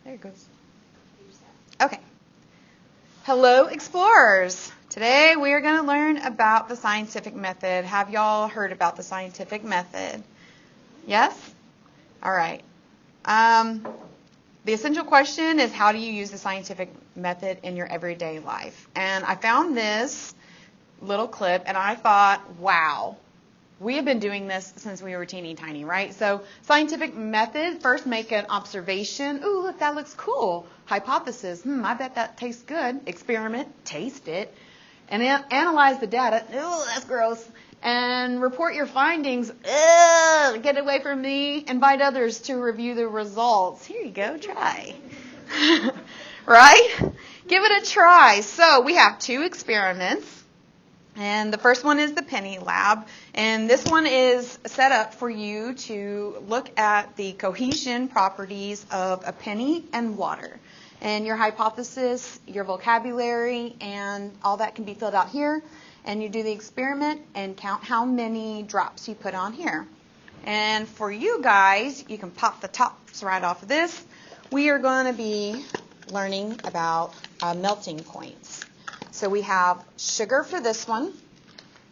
There it goes. Okay. Hello, explorers. Today we are going to learn about the scientific method. Have y'all heard about the scientific method? Yes? All right. The essential question is, how do you use the scientific method in your everyday life? And I found this little clip and I thought, wow, we have been doing this since we were teeny tiny, right? So scientific method, first make an observation. Ooh, look, that looks cool. Hypothesis, I bet that tastes good. Experiment, taste it. And analyze the data. Ooh, that's gross. And report your findings. Ugh, get away from me. Invite others to review the results. Here you go, try. Right? Give it a try. So we have 2 experiments. And the first one is the penny lab. And this one is set up for you to look at the cohesion properties of a penny and water. And your hypothesis, your vocabulary, and all that can be filled out here. And you do the experiment and count how many drops you put on here. And for you guys, you can pop the tops right off of this. We are going to be learning about melting points. So we have sugar for this one,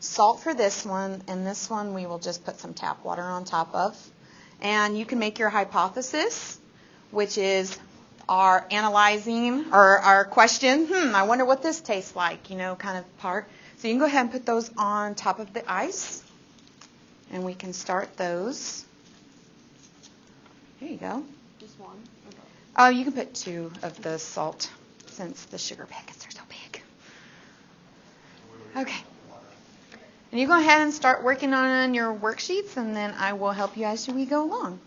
salt for this one, and this one we will just put some tap water on top of. And you can make your hypothesis, which is our analyzing or our question, I wonder what this tastes like, kind of part. So you can go ahead and put those on top of the ice, and we can start those. Here you go. Just one? Oh, you can put 2 of the salt since the sugar packets are so big. Okay. And you go ahead and start working on your worksheets, and then I will help you as we go along.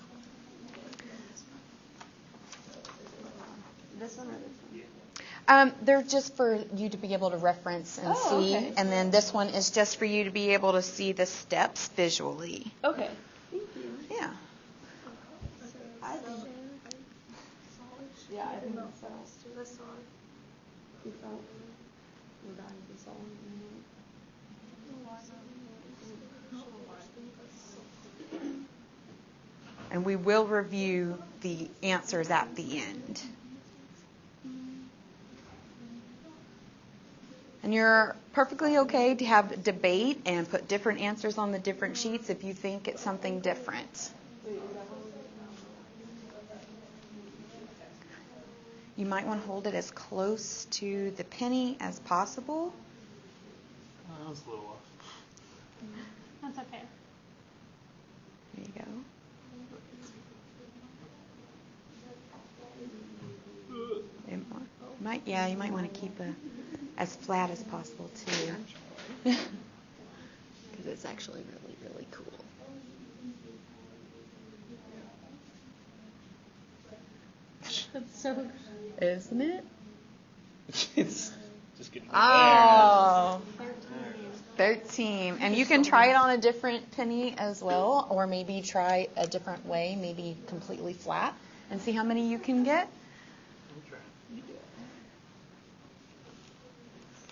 This one or this one? They're just for you to be able to reference and see. Okay. And then this one is just for you to be able to see the steps visually. Okay. Thank you. Yeah. I think so. This one. You felt we're done with this all. And we will review the answers at the end. And you're perfectly okay to have debate and put different answers on the different sheets if you think it's something different. You might want to hold it as close to the penny as possible. That was a little off. That's okay. There you go. You might want to keep as flat as possible too, because it's actually really, really cool. That's so. Isn't it? It's just getting Oh, 13. And you can try it on a different penny as well, or maybe try a different way, maybe completely flat, and see how many you can get.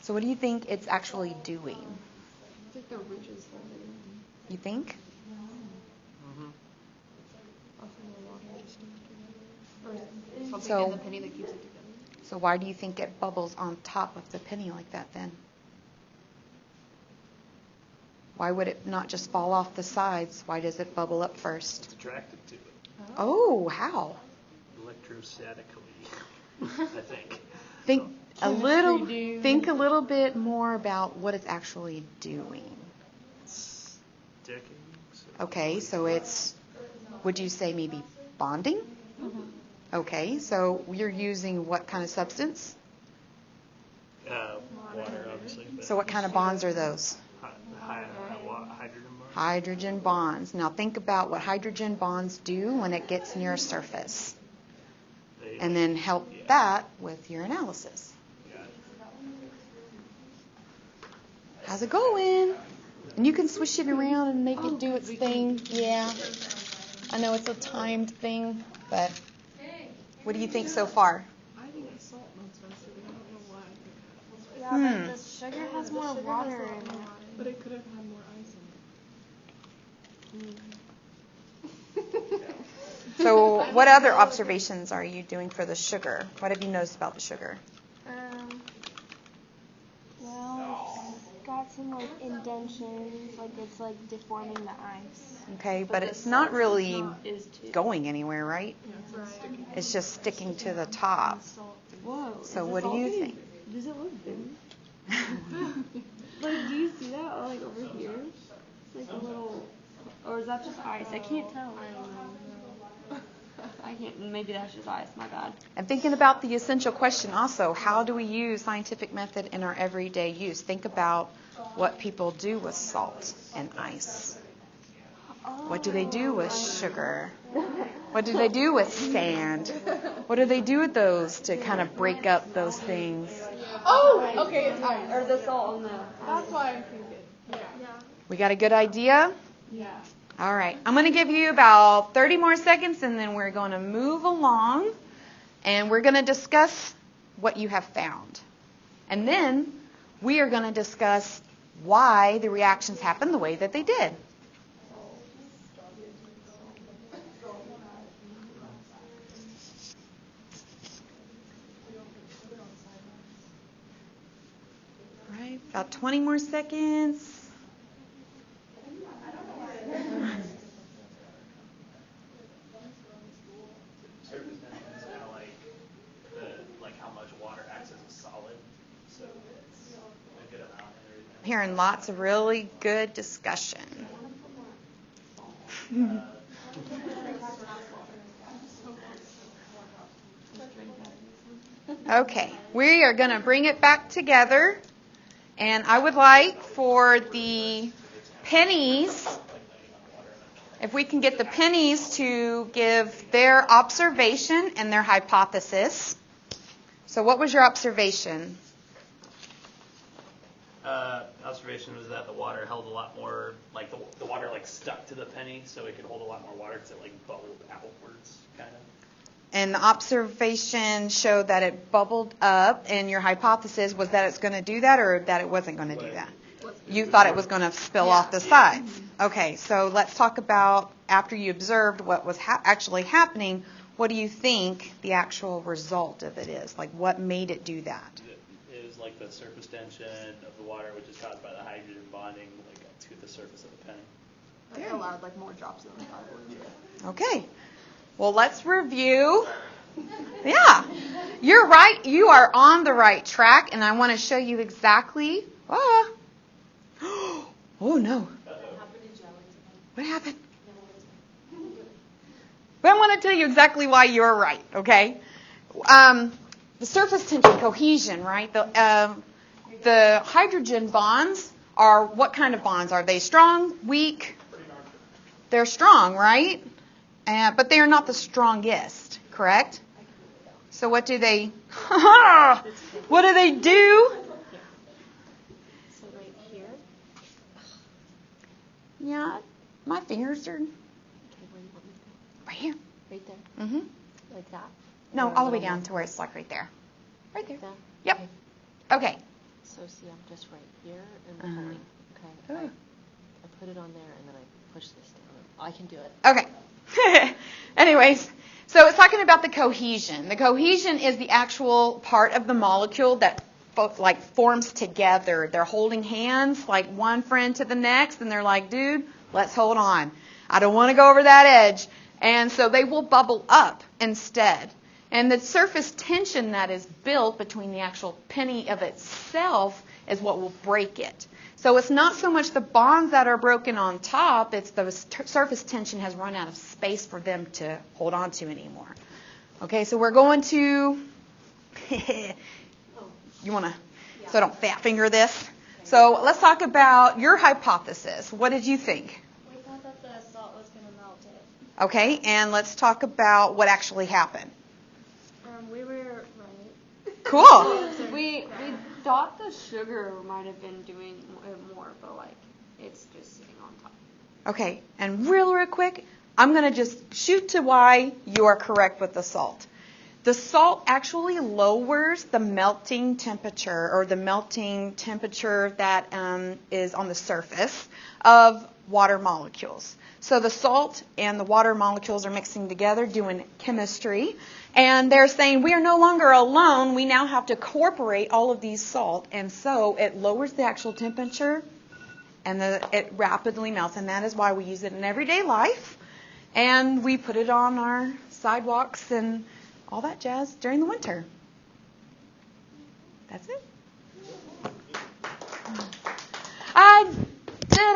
So what do you think it's actually doing? I think the ridges hold it in. You think? Or something So- in the penny that keeps it together. So why do you think it bubbles on top of the penny like that then? Why would it not just fall off the sides? Why does it bubble up first? It's attracted to it Oh, how? electrostatically, I think. Think a Chemistry, think a little bit more about what it's actually doing. It's sticking. Okay, so it's, would you say maybe bonding? Okay, so you're using what kind of substance? Water, obviously. But So what kind of bonds are those? hydrogen bonds. Hydrogen bonds. Now think about what hydrogen bonds do when it gets near a surface. And then help that with your analysis. How's it going? And you can swish it around and make it do its thing. Yeah. I know it's a timed thing, but what do you think so far? I think the salt melts faster, but I don't know why. Yeah, but the sugar has more water in it. But it could have had more ice in it. So what other observations are you doing for the sugar? What have you noticed about the sugar? Well, it's got some like indentions, like it's like deforming the ice. Okay, but it's not really Is too. going anywhere, right? Right. It's just sticking to the top. Whoa. So what do you think? Does it look big? Like, do you see that? Like over here? It's like a little. Or is that just ice? I can't tell. I don't know. I can't. Maybe that's just ice. My bad. And thinking about the essential question also, how do we use scientific method in our everyday use? Think about what people do with salt and ice. What do they do with sugar? What do they do with sand? What do they do with those to kind of break up those things? Oh, okay. It's ice. Or the salt on the. That's why I'm thinking. Yeah. We got a good idea? Yeah. All right. I'm going to give you about 30 more seconds, and then we're going to move along, and we're going to discuss what you have found. And then we are going to discuss why the reactions happened the way that they did. All right. About 20 more seconds. Surface tension is kind of like how much water acts as a solid, so it's a good amount and everything. I'm hearing lots of really good discussion. Okay, we are going to bring it back together, and I would like for the pennies, if we can get the pennies to give their observation and their hypothesis. So what was your observation? Observation was that the water held a lot more, like the water like stuck to the penny, so it could hold a lot more water because it like bubbled outwards, kind of. And the observation showed that it bubbled up, and your hypothesis was that it's going to do that or that it wasn't going to do that? You thought it was going to spill off the sides. Okay, so let's talk about, after you observed what was actually happening, what do you think the actual result of it is? Like, what made it do that? It was like the surface tension of the water, which is caused by the hydrogen bonding like to the surface of the penny. It allowed like more drops than I thought it would. Okay. Well, let's review. Yeah, you're right. You are on the right track, and I want to show you exactly. Oh no. What happened? But I want to tell you exactly why you're right, okay? The surface tension cohesion, right? The hydrogen bonds are, what kind of bonds? Are they strong, weak? They're strong, right? But they are not the strongest, correct? So what do they, what do they do? So right here. Yeah, my fingers are Okay, where do you want me to right here. go? Right there. Mm-hmm. Like that. No, Or all the way little down more? to where it's like right there. Right there. Like that? Yep. Okay. Okay. So see, I'm just right here and Uh-huh. pulling. Okay. Ooh. I put it on there and then I push this down. I can do it. Okay. Anyways, so it's talking about the cohesion. The cohesion is the actual part of the molecule that like forms together. They're holding hands, like one friend to the next, and they're like, dude, let's hold on. I don't want to go over that edge. And so they will bubble up instead. And the surface tension that is built between the actual penny of itself is what will break it. So it's not so much the bonds that are broken on top, it's the surface tension has run out of space for them to hold on to anymore. Okay, so we're going to, you want to, so I don't fat finger this. So let's talk about your hypothesis. What did you think? We thought that the salt was going to melt it. Okay, and let's talk about what actually happened. We were right. Cool. We thought the sugar might have been doing it more, but like it's just sitting on top. Okay, and real quick, I'm going to just shoot to why you are correct with the salt. The salt actually lowers the melting temperature, or the melting temperature that is on the surface of water molecules. So the salt and the water molecules are mixing together, doing chemistry. And they're saying we are no longer alone. We now have to incorporate all of these salt. And so it lowers the actual temperature and it rapidly melts. And that is why we use it in everyday life. And we put it on our sidewalks and all that jazz during the winter. That's it. I did it.